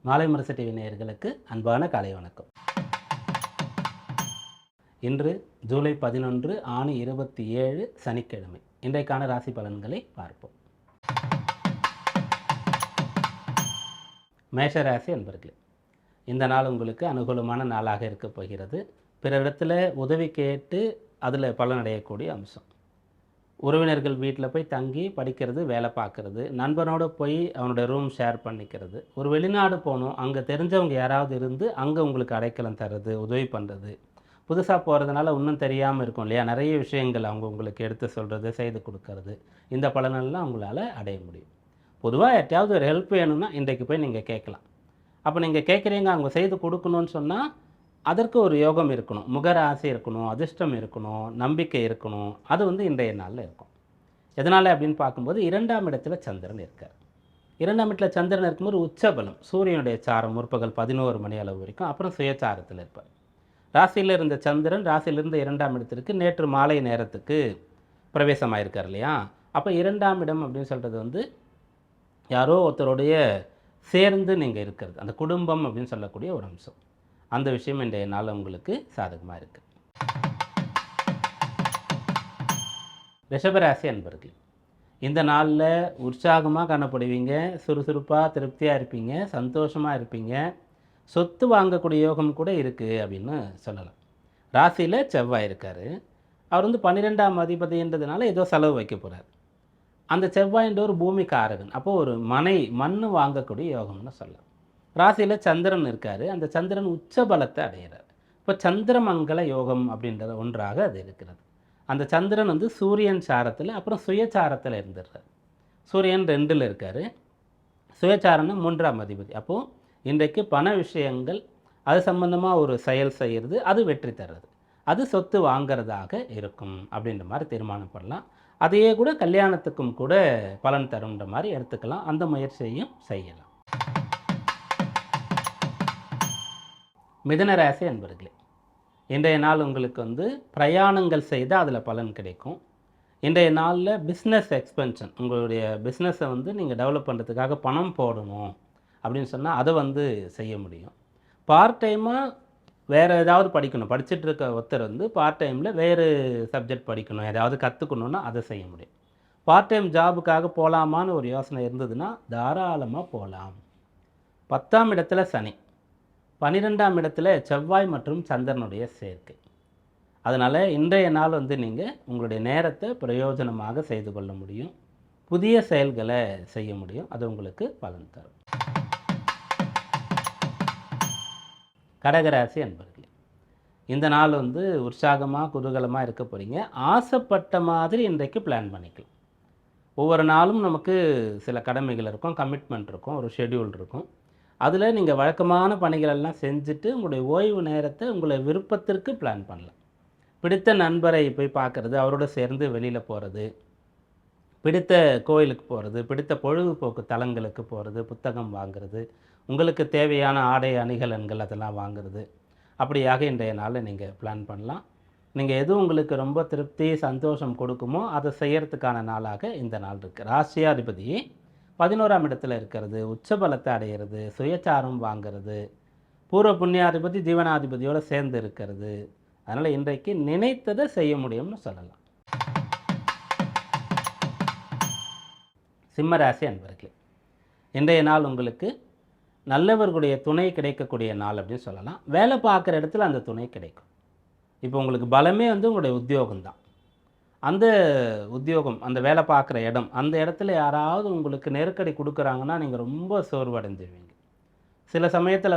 மாலை முரசு டிவி நேயர்களுக்கு அன்பான காலை வணக்கம். இன்று ஜூலை 11 ஆணி 27 சனிக்கிழமை. இன்றைக்கான ராசி பலன்களை பார்ப்போம். மேஷ ராசி அன்பர்களே, இந்த நாள் உங்களுக்கு அனுகூலமான நாளாக இருக்கப் போகிறது. பிறரிடத்தில் உதவி கேட்டு அதில் பலனடையக்கூடிய அம்சம். உறவினர்கள் வீட்டில் போய் தங்கி படிக்கிறது, வேலை பார்க்குறது, நண்பனோடு போய் அவனோட ரூம் ஷேர் பண்ணிக்கிறது, ஒரு வெளிநாடு போகணும், அங்கே தெரிஞ்சவங்க யாராவது இருந்து அங்கே உங்களுக்கு அடைக்கலம் தர்றது, உதவி பண்ணுறது, புதுசாக போகிறதுனால இன்னும் தெரியாமல் இருக்கும் இல்லையா, நிறைய விஷயங்கள் அவங்க உங்களுக்கு எடுத்து சொல்கிறது, செய்து கொடுக்கறது, இந்த பலனெல்லாம் உங்களால் அடைய முடியும். பொதுவாக யார்ட்டையாவது ஒரு ஹெல்ப் வேணும்னா இன்றைக்கு போய் நீங்கள் கேட்கலாம். அப்போ நீங்கள் கேட்குறீங்க, அவங்க செய்து கொடுக்கணும்னு சொன்னால் அதற்கு ஒரு யோகம் இருக்கணும், முகராசி இருக்கணும், அதிர்ஷ்டம் இருக்கணும், நம்பிக்கை இருக்கணும். அது இன்றைய நாளில் இருக்கும். எதனால் அப்படின்னு பார்க்கும்போது 2ஆம் இடத்துல சந்திரன் இருக்கார். 2ஆம் இடத்துல சந்திரன் இருக்கும்போது உச்சபலம், சூரியனுடைய சாரம் முற்பகல் 11 மணி அளவு வரைக்கும், அப்புறம் சுயச்சாரத்தில் இருப்பார். ராசியில் இருந்த சந்திரன் ராசியிலிருந்து 2ஆம் இடத்திற்கு நேற்று மாலை நேரத்துக்கு பிரவேசமாயிருக்கார் இல்லையா. அப்போ 2ஆம் இடம் அப்படின்னு சொல்கிறது யாரோ ஒருத்தருடைய சேர்ந்து நீங்கள் இருக்கிறது, அந்த குடும்பம் அப்படின்னு சொல்லக்கூடிய ஒரு அம்சம். அந்த விஷயம் இன்றைய நாள் உங்களுக்கு சாதகமாக இருக்குது. ரிஷபராசி அன்பர்கள், இந்த நாளில் உற்சாகமாக காணப்படுவீங்க, சுறுசுறுப்பாக திருப்தியாக இருப்பீங்க, சந்தோஷமாக இருப்பீங்க. சொத்து வாங்கக்கூடிய யோகம் கூட இருக்குது அப்படின்னு சொல்லலாம். ராசியில் செவ்வாய் இருக்கார். அவர் 12ஆம் அதிபதின்றதுனால ஏதோ செலவு வைக்க போகிறார். அந்த செவ்வாய்ன்ற ஒரு பூமி காரகன். அப்போது ஒரு மண் வாங்கக்கூடிய யோகம்னு சொல்லலாம். ராசியில் சந்திரன் இருக்கார். அந்த சந்திரன் உச்ச பலத்தை அடைகிறார். இப்போ சந்திரமங்கல யோகம் அப்படின்ற ஒன்றாக அது இருக்கிறது. அந்த சந்திரன் சூரியன் சாரத்தில் அப்புறம் சுயச்சாரத்தில் இருந்துடுறார். சூரியன் 2இல் இருக்கார், சுயச்சாரம்னு 3ஆம் அதிபதி. அப்போது இன்றைக்கு பண விஷயங்கள் அது சம்பந்தமாக ஒரு செயல் செய்கிறது, அது வெற்றி தர்றது, அது சொத்து வாங்கிறதாக இருக்கும் அப்படின்ற மாதிரி தீர்மானம் பண்ணலாம். அதையே கூட கல்யாணத்துக்கும் கூட பலன் தருன்ற மாதிரி எடுத்துக்கலாம். அந்த முயற்சியையும் செய்யலாம். மிதுன ராசி அன்பர்களே, இன்றைய நாள் உங்களுக்கு பிரயாணங்கள் செய்தால் அதில் பலன் கிடைக்கும். இன்றைய நாளில் பிஸ்னஸ் எக்ஸ்பென்ஷன், உங்களுடைய பிஸ்னஸை நீங்கள் டெவலப் பண்ணுறதுக்காக பணம் போடணும் அப்படின்னு சொன்னால் அதை செய்ய முடியும். பார்ட் டைமாக வேறு ஏதாவது படிக்கணும், படிச்சுட்டு இருக்க ஒருத்தர் பார்ட் டைமில் வேறு சப்ஜெக்ட் படிக்கணும், ஏதாவது கற்றுக்கணுன்னா அதை செய்ய முடியும். பார்ட் டைம் ஜாபுக்காக போகலாமான்னு ஒரு யோசனை இருந்ததுன்னா தாராளமாக போகலாம். 10ஆம் இடத்துல சனி, 12ஆம் இடத்துல செவ்வாய் மற்றும் சந்திரனுடைய சேர்க்கை. அதனால் இன்றைய நாள் நீங்கள் உங்களுடைய நேரத்தை பிரயோஜனமாக செய்து கொள்ள முடியும், புதிய செயல்களை செய்ய முடியும், அது உங்களுக்கு பலன் தரும். கடகராசி அன்பர்களே, இந்த நாள் உற்சாகமாக குதூகலமாக இருக்க போகிறீங்க. ஆசைப்பட்ட மாதிரி இன்றைக்கு பிளான் பண்ணிக்கலாம். ஒவ்வொரு நாளும் நமக்கு சில கடமைகள் இருக்கும், கமிட்மெண்ட் இருக்கும், ஒரு ஷெட்யூல் இருக்கும். அதில் நீங்கள் வழக்கமான பணிகளெல்லாம் செஞ்சுட்டு உங்களுடைய ஓய்வு நேரத்தை உங்களை விருப்பத்திற்கு பிளான் பண்ணலாம். பிடித்த நண்பரை போய் பார்க்குறது, அவரோட சேர்ந்து வெளியில் போகிறது, பிடித்த கோயிலுக்கு போகிறது, பிடித்த பொழுதுபோக்கு தலங்களுக்கு போகிறது, புத்தகம் வாங்கிறது, உங்களுக்கு தேவையான ஆடை அணிகலன்கள் அதெல்லாம் வாங்கிறது, அப்படியாக இன்றைய நாளில் நீங்கள் பிளான் பண்ணலாம். நீங்கள் எது உங்களுக்கு ரொம்ப திருப்தி சந்தோஷம் கொடுக்குமோ அதை செய்கிறதுக்கான நாளாக இந்த நாள் இருக்குது. ராசியாதிபதி 11ஆம் இடத்துல இருக்கிறது, உச்சபலத்தை அடைகிறது, சுயச்சாரம் வாங்கிறது, பூர்வ புண்ணியாதிபதி ஜீவனாதிபதியோடு சேர்ந்து இருக்கிறது. அதனால் இன்றைக்கு நினைத்ததை செய்ய முடியும்னு சொல்லலாம். சிம்மராசி அன்பர்களே, இன்றைய நாள் உங்களுக்கு நல்லவர்களுடைய துணை கிடைக்கக்கூடிய நாள் அப்படின்னு சொல்லலாம். வேலை பார்க்குற இடத்துல அந்த துணை கிடைக்கும். இப்போ உங்களுக்கு பலமே உங்களுடைய உத்தியோகம்தான். அந்த உத்தியோகம், அந்த வேலை பார்க்குற இடம், அந்த இடத்துல யாராவது உங்களுக்கு நெருக்கடி கொடுக்குறாங்கன்னா நீங்கள் ரொம்ப சோர்வடைஞ்சிருவீங்க. சில சமயத்தில்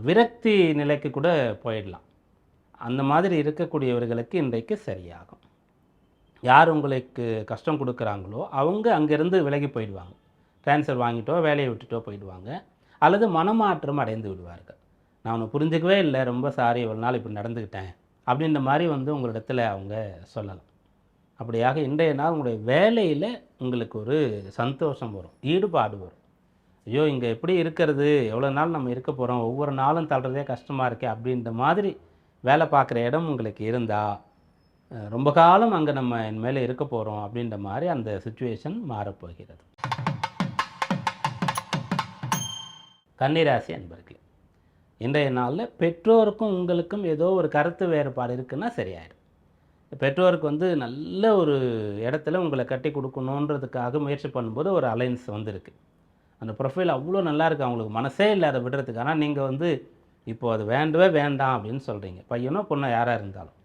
விரக்தி நிலைக்கு கூட போயிடலாம். அந்த மாதிரி இருக்கக்கூடியவர்களுக்கு இன்றைக்கு சரியாகும். யார் உங்களுக்கு கஷ்டம் கொடுக்குறாங்களோ அவங்க அங்கேருந்து விலகி போயிடுவாங்க. ட்ரான்ஸ்ஃபர் வாங்கிட்டோ வேலையை விட்டுட்டோ போயிடுவாங்க, அல்லது மனமாற்றம் அடைந்து விடுவார்கள். நான் ஒன்று புரிஞ்சிக்கவே இல்லை, ரொம்ப சாரி, ஒரு நாள் இப்படி நடந்துக்கிட்டேன் அப்படின்ற மாதிரி உங்களிடத்தில் அவங்க சொல்லலாம். அப்படியாக இன்றைய நாள் உங்களுடைய வேலையில் உங்களுக்கு ஒரு சந்தோஷம் வரும், ஈடுபாடு வரும். ஐயோ இங்கே எப்படி இருக்கிறது, எவ்வளோ நாள் நம்ம இருக்க போகிறோம், ஒவ்வொரு நாளும் தள்ளுறதே கஷ்டமாக இருக்கே அப்படின்ற மாதிரி வேலை பார்க்குற இடம் உங்களுக்கு இருந்தால் ரொம்ப காலம் அங்கே நம்ம என் மேலே இருக்க போகிறோம் அப்படின்ற மாதிரி அந்த சுச்சுவேஷன் மாறப்போகிறது. கன்னிராசி அன்பர்களே, இன்றைய நாளில் பெற்றோருக்கும் உங்களுக்கும் ஏதோ ஒரு கருத்து வேறுபாடு இருக்குன்னா சரியாயிடும். பெற்றோருக்கு நல்ல ஒரு இடத்துல உங்களை கட்டி கொடுக்கணுன்றதுக்காக முயற்சி பண்ணும்போது ஒரு அலைன்ஸ் வந்திருக்கு. அந்த ப்ரொஃபைல் அவ்வளோ நல்லா இருக்குது, அவங்களுக்கு மனசே இல்லை அதை விடுறதுக்கு. ஆனால் நீங்கள் இப்போது அது வேண்டவே வேண்டாம் அப்படின்னு சொல்கிறீங்க, பையனோ பொண்ணோ யாராக இருந்தாலும்.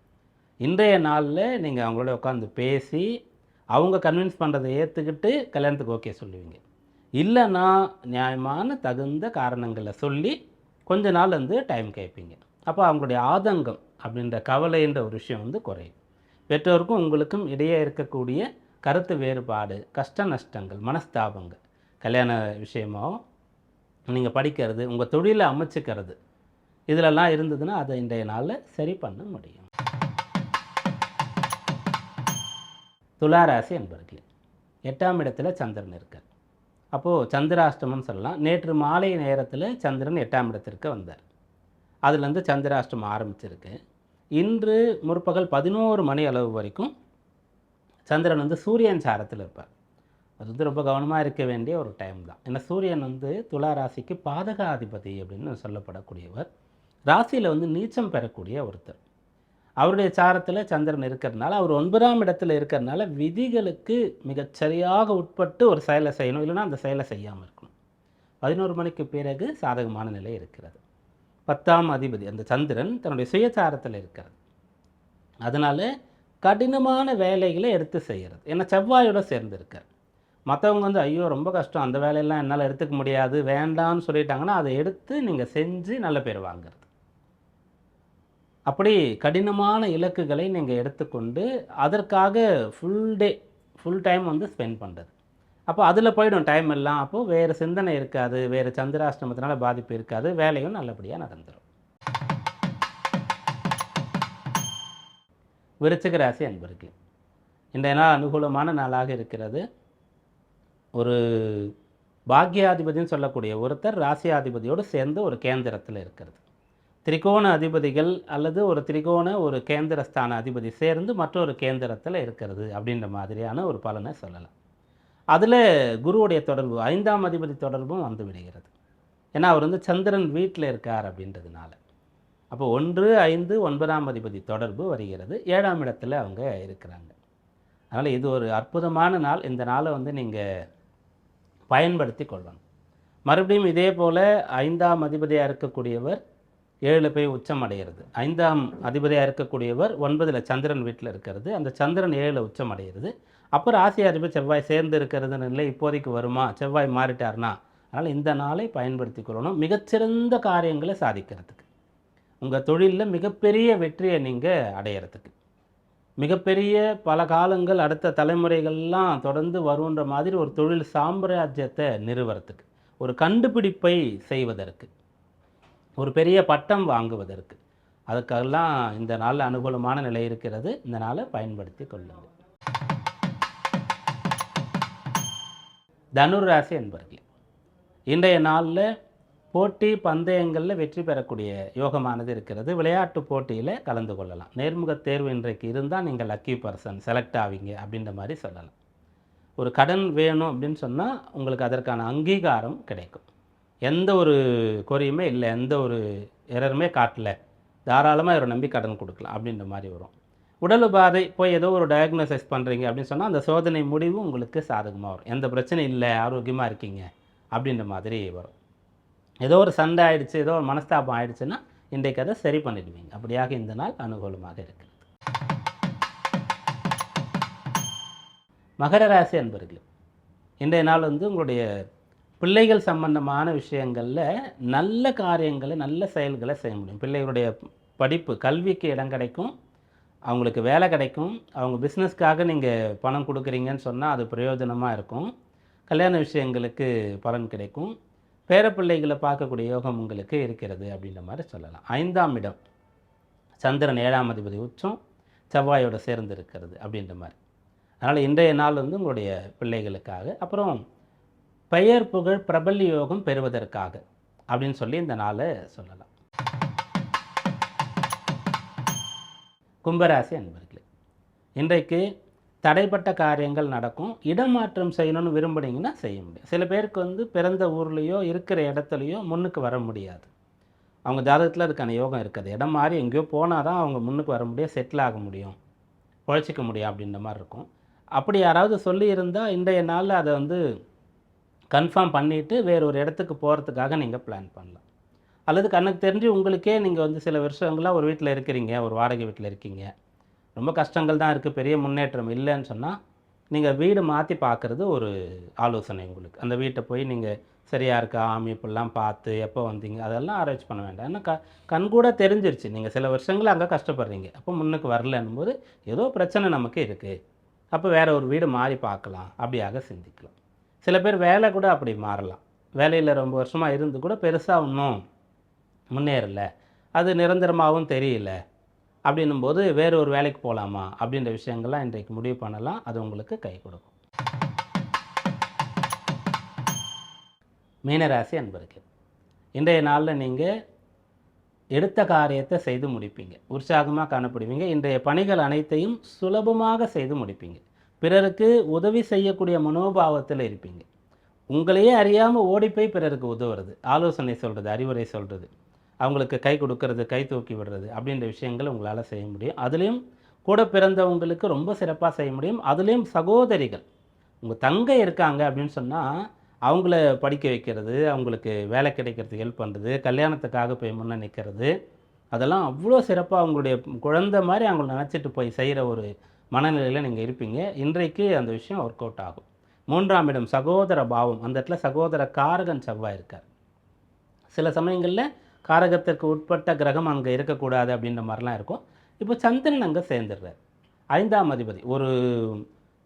இன்றைய நாளில் நீங்கள் அவங்களோட உட்காந்து பேசி அவங்க கன்வின்ஸ் பண்ணுறதை ஏற்றுக்கிட்டு கல்யாணத்துக்கு ஓகே சொல்லுவீங்க. இல்லைன்னா நியாயமான தகுந்த காரணங்களை சொல்லி கொஞ்ச நாள் டைம் கேட்பீங்க. அப்போ அவங்களுடைய ஆதங்கம் அப்படின்ற கவலைன்ற ஒரு விஷயம் குறையும். பெற்றோருக்கும் உங்களுக்கும் இடையே இருக்கக்கூடிய கருத்து வேறுபாடு, கஷ்ட நஷ்டங்கள், மனஸ்தாபங்கள், கல்யாண விஷயமோ நீங்கள் படிக்கிறது, உங்கள் தொழிலை அமைச்சிக்கிறது, இதிலெல்லாம் இருந்ததுன்னா அதை இன்றைய நாளில் சரி பண்ண முடியும். துளாராசி என்பர்களே, 8ஆம் இடத்துல சந்திரன் இருக்கார். அப்போது சந்திராஷ்டமம் சொல்லலாம். நேற்று மாலை நேரத்தில் சந்திரன் 8ஆம் இடத்திற்கு வந்தார். அதுலேருந்து சந்திராஷ்டமம் ஆரம்பிச்சிருக்கு. இன்று முற்பகல் 11 மணி அளவு வரைக்கும் சந்திரன் சூரியன் சாரத்தில் இருப்பார். அது ரொம்ப கவனமாக இருக்க வேண்டிய ஒரு டைம் தான். ஏன்னா சூரியன் துலா ராசிக்கு பாதகாதிபதி அப்படின்னு சொல்லப்படக்கூடியவர். ராசியில் நீச்சம் பெறக்கூடிய ஒருத்தர். அவருடைய சாரத்தில் சந்திரன் இருக்கிறதுனால, அவர் 9ஆம் இடத்துல இருக்கிறதுனால விதிகளுக்கு மிகச்சரியாக உட்பட்டு ஒரு செயலை செய்யணும், இல்லைன்னா அந்த செயலை செய்யாமல் இருக்கணும். 11 மணிக்கு பிறகு சாதகமான நிலை இருக்கிறது. 10ஆம் அதிபதி அந்த சந்திரன் தன்னுடைய சுயசாரத்தில் இருக்கிறது. அதனால் கடினமான வேலைகளை எடுத்து செய்கிறது. ஏன்னா செவ்வாயோட சேர்ந்து இருக்கார். மற்றவங்க ஐயோ ரொம்ப கஷ்டம், அந்த வேலையெல்லாம் என்னால் எடுத்துக்க முடியாது, வேண்டாம்னு சொல்லிட்டாங்கன்னா அதை எடுத்து நீங்கள் செஞ்சு நல்ல பேர் வாங்கிறது. அப்படி கடினமான இலக்குகளை நீங்கள் எடுத்துக்கொண்டு அதற்காக ஃபுல் டைம் ஸ்பெண்ட் பண்ணுறது. அப்போ அதில் போய்டும் டைம் எல்லாம். அப்போது வேறு சிந்தனை இருக்காது, வேறு சந்திராஷ்டமத்தினால பாதிப்பு இருக்காது, வேலையும் நல்லபடியாக நடந்துடும். விருச்சிக ராசி அன்பருக்கு இன்றைய நாள் அனுகூலமான நாளாக இருக்கிறது. ஒரு பாக்யாதிபதினு சொல்லக்கூடிய ஒருத்தர் ராசியாதிபதியோடு சேர்ந்து ஒரு கேந்திரத்தில் இருக்கிறது. திரிகோண அதிபதிகள் அல்லது ஒரு கேந்திரஸ்தான அதிபதி சேர்ந்து மற்றொரு கேந்திரத்தில் இருக்கிறது அப்படின்ற மாதிரியான ஒரு பலனை சொல்லலாம். அதில் குருவுடைய தொடர்பு, 5ஆம் அதிபதி தொடர்பும் விடுகிறது. ஏன்னா அவர் சந்திரன் வீட்டில் இருக்கார் அப்படின்றதுனால. அப்போ 1, 5, 9ஆம் அதிபதி தொடர்பு வருகிறது. 7ஆம் இடத்துல அவங்க இருக்கிறாங்க. அதனால் இது ஒரு அற்புதமான நாள். இந்த நாளை நீங்கள் பயன்படுத்தி கொள்ளணும். மறுபடியும் இதே போல் 5ஆம் அதிபதியாக இருக்கக்கூடியவர் 7 போய் உச்சம் அடைகிறது. 5ஆம் அதிபதியாக இருக்கக்கூடியவர் 9ல் சந்திரன் வீட்டில் இருக்கிறது. அந்த சந்திரன் 7 உச்சம் அடைகிறது. அப்போ ராசி அதிபதி செவ்வாய் சேர்ந்து இருக்கிறதுன்னு இல்லை, இப்போதைக்கு வருமா, செவ்வாய் மாறிட்டார்னா. அதனால் இந்த நாளை பயன்படுத்தி கொள்ளணும் மிகச்சிறந்த காரியங்களை சாதிக்கிறதுக்கு, உங்கள் தொழிலில் மிகப்பெரிய வெற்றியை நீங்கள் அடையிறதுக்கு, மிகப்பெரிய பல காலங்கள் அடுத்த தலைமுறைகள்லாம் தொடர்ந்து வருன்ற மாதிரி ஒரு தொழில் சாம்ராஜ்யத்தை நிறுவறதுக்கு, ஒரு கண்டுபிடிப்பை செய்வதற்கு, ஒரு பெரிய பட்டம் வாங்குவதற்கு, அதுக்கெல்லாம் இந்த நாளில் அனுகூலமான நிலை இருக்கிறது. இந்த நாளை பயன்படுத்தி கொள்ளுங்கள். தனுர் ராசி என்பர்களே, இன்றைய நாளில் போட்டி பந்தயங்களில் வெற்றி பெறக்கூடிய யோகமானது இருக்கிறது. விளையாட்டு போட்டியில் கலந்து கொள்ளலாம். நேர்முக தேர்வு இன்றைக்கு இருந்தால் நீங்கள் லக்கி பர்சன், செலக்ட் ஆவீங்க அப்படின்ற மாதிரி சொல்லலாம். ஒரு கடன் வேணும் அப்படின்னு சொன்னால் உங்களுக்கு அதற்கான அங்கீகாரம் கிடைக்கும். எந்த ஒரு குறையுமே இல்லை, எந்த ஒரு எரருமே காட்டலை, தாராளமாக இவரை நம்பி கடன் கொடுக்கலாம் அப்படின்ற மாதிரி வரும். உடல் உபாதை போய் ஏதோ ஒரு டயக்னோசிஸ் பண்ணுறீங்க அப்படின்னு சொன்னால் அந்த சோதனை முடிவு உங்களுக்கு சாதகமாக வரும். எந்த பிரச்சனையும் இல்லை, ஆரோக்கியமாக இருக்கீங்க அப்படின்ற மாதிரி வரும். ஏதோ ஒரு சண்டை ஆகிடுச்சு, ஏதோ ஒரு மனஸ்தாபம் ஆகிடுச்சுன்னா இன்றைக்கு அதை சரி பண்ணிடுவீங்க. அப்படியாக இந்த நாள் அனுகூலமாக இருக்கிறது. மகர ராசி அன்பர்களே, இன்றைய நாள் உங்களுடைய பிள்ளைகள் சம்பந்தமான விஷயங்களில் நல்ல காரியங்களை, நல்ல செயல்களை செய்ய முடியும். பிள்ளைகளுடைய படிப்பு, கல்விக்கு இடம் கிடைக்கும், அவங்களுக்கு வேலை கிடைக்கும், அவங்க பிஸ்னஸ்க்காக நீங்கள் பணம் கொடுக்குறீங்கன்னு சொன்னால் அது பிரயோஜனமாக இருக்கும். கல்யாண விஷயங்களுக்கு பலன் கிடைக்கும். பேரப்பிள்ளைகளை பார்க்கக்கூடிய யோகம் உங்களுக்கு இருக்கிறது அப்படின்ற மாதிரி சொல்லலாம். 5ஆம் இடம் சந்திரன் 7ஆம் அதிபதி உச்சம் செவ்வாயோடு சேர்ந்து இருக்கிறது அப்படின்ற மாதிரி. அதனால் இன்றைய நாள் உங்களுடைய பிள்ளைகளுக்காக, அப்புறம் பெயர் புகழ் பிரபல்ய யோகம் பெறுவதற்காக அப்படின்னு சொல்லி இந்த நாளை சொல்லலாம். கும்பராசி அன்பர்களே, இன்றைக்கு தடைப்பட்ட காரியங்கள் நடக்கும். இடமாற்றம் செய்யணும்னு விரும்புனீங்கன்னா செய்ய முடியும். சில பேருக்கு வந்து பிறந்த ஊர்லேயோ இருக்கிற இடத்துலையோ முன்னுக்கு வர முடியாது. அவங்க ஜாதகத்தில் அதுக்கான யோகம் இருக்காது. இடம் மாறி எங்கேயோ போனால் தான் அவங்க முன்னுக்கு வர முடியும், செட்டில் ஆக முடியும், பொழைச்சிக்க முடியும் அப்படின்ற மாதிரி இருக்கும். அப்படி யாராவது சொல்லியிருந்தா இன்றைய நாளில் அதை வந்து கன்ஃபார்ம் பண்ணிவிட்டு வேறு ஒரு இடத்துக்கு போகிறதுக்காக நீங்கள் பிளான் பண்ணலாம். அல்லது கண்ணுக்கு தெரிஞ்சு உங்களுக்கே நீங்கள் வந்து சில வருஷங்களாக ஒரு வீட்டில் இருக்கிறீங்க, ஒரு வாடகை வீட்டில் இருக்கீங்க, ரொம்ப கஷ்டங்கள் தான் இருக்குது, பெரிய முன்னேற்றம் இல்லைன்னு சொன்னால் நீங்கள் வீடு மாற்றி பார்க்குறது ஒரு ஆலோசனை உங்களுக்கு. அந்த வீட்டை போய் நீங்கள் சரியாக இருக்கா அமைப்பெல்லாம் பார்த்து எப்போ வந்தீங்க அதெல்லாம் ஆராய்ச்சி பண்ண வேண்டாம். ஏன்னா கண்கூட தெரிஞ்சிருச்சு நீங்கள் சில வருஷங்கள் அங்கே கஷ்டப்படுறீங்க, அப்போ முன்னுக்கு வரலன்னும் போது ஏதோ பிரச்சனை நமக்கு இருக்குது, அப்போ வேறு ஒரு வீடு மாறி பார்க்கலாம் அப்படியாக சிந்திக்கலாம். சில பேர் வேலை கூட அப்படி மாறலாம். வேலையில் ரொம்ப வருஷமாக இருந்து கூட பெருசாக ஒன்றும் முன்னேறலை, அது நிரந்தரமாகவும் தெரியல அப்படின்னும்போது வேறு ஒரு வேலைக்கு போகலாமா அப்படின்ற விஷயங்கள்லாம் இன்றைக்கு முடிவு பண்ணலாம். அது உங்களுக்கு கை கொடுக்கும். மீனராசி அன்பர்கள், இன்றைய நாளில் நீங்கள் எடுத்த காரியத்தை செய்து முடிப்பீங்க, உற்சாகமாக காணப்படுவீங்க. இன்றைய பணிகள் அனைத்தையும் சுலபமாக செய்து முடிப்பீங்க. பிறருக்கு உதவி செய்யக்கூடிய மனோபாவத்தில் இருப்பீங்க. உங்களையே அறியாமல் ஓடி போய் பிறருக்கு உதவுறது, ஆலோசனை சொல்கிறது, அறிவுரை சொல்கிறது, அவங்களுக்கு கை கொடுக்கறது, கை தூக்கி விடுறது அப்படின்ற விஷயங்கள் உங்களால் செய்ய முடியும். அதுலேயும் கூட பிறந்தவங்களுக்கு ரொம்ப சிறப்பாக செய்ய முடியும். அதுலேயும் சகோதரிகள், உங்கள் தங்கை இருக்காங்க அப்படின்னு சொன்னால் அவங்கள படிக்க வைக்கிறது, அவங்களுக்கு வேலை கிடைக்கிறதுக்கு ஹெல்ப் பண்ணுறது, கல்யாணத்துக்காக போய் முன்னே நிற்கிறது, அதெல்லாம் அவ்வளோ சிறப்பாக அவங்களுடைய குழந்தை மாதிரி அவங்கள நினச்சிட்டு போய் செய்கிற ஒரு மனநிலையில் நீங்கள் இருப்பீங்க. இன்றைக்கு அந்த விஷயம் ஒர்க் அவுட் ஆகும். 3ஆம் இடம் சகோதர பாவம், அந்த இடத்துல சகோதர காரகன் செவ்வாய் இருக்கார். சில சமயங்களில் காரகத்திற்கு உட்பட்ட கிரகம் அங்கே இருக்கக்கூடாது அப்படின்ற மாதிரிலாம் இருக்கும். இப்போ சந்திரன் அங்கே சேர்ந்துடுறார். 5ஆம் அதிபதி, ஒரு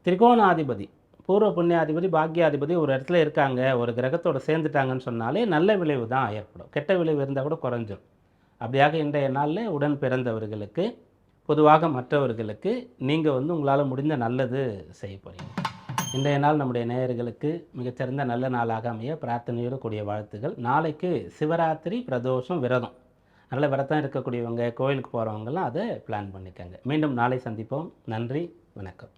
திரிகோணாதிபதி, பூர்வ புண்ணியாதிபதி, பாக்யாதிபதி ஒரு இடத்துல இருக்காங்க, ஒரு கிரகத்தோடு சேர்ந்துட்டாங்கன்னு சொன்னாலே நல்ல விளைவு தான் ஏற்படும். கெட்ட விளைவு இருந்தால் கூட குறைஞ்சிடும். அப்படியாக இன்றைய நாளில் உடன் பிறந்தவர்களுக்கு, பொதுவாக மற்றவர்களுக்கு நீங்கள் வந்து உங்களால் முடிந்த நல்லது செய்ய போகிறீங்க. இன்றைய நாள் நம்முடைய நேயர்களுக்கு மிகச்சிறந்த நல்ல நாளாக அமைய பிரார்த்தனையோடு கூடிய வாழ்த்துகள். நாளைக்கு சிவராத்திரி, பிரதோஷம், விரதம். நல்ல விரதம் இருக்கக்கூடியவங்க, கோயிலுக்கு போகிறவங்கலாம் அதை பிளான் பண்ணிக்கங்க. மீண்டும் நாளை சந்திப்போம். நன்றி, வணக்கம்.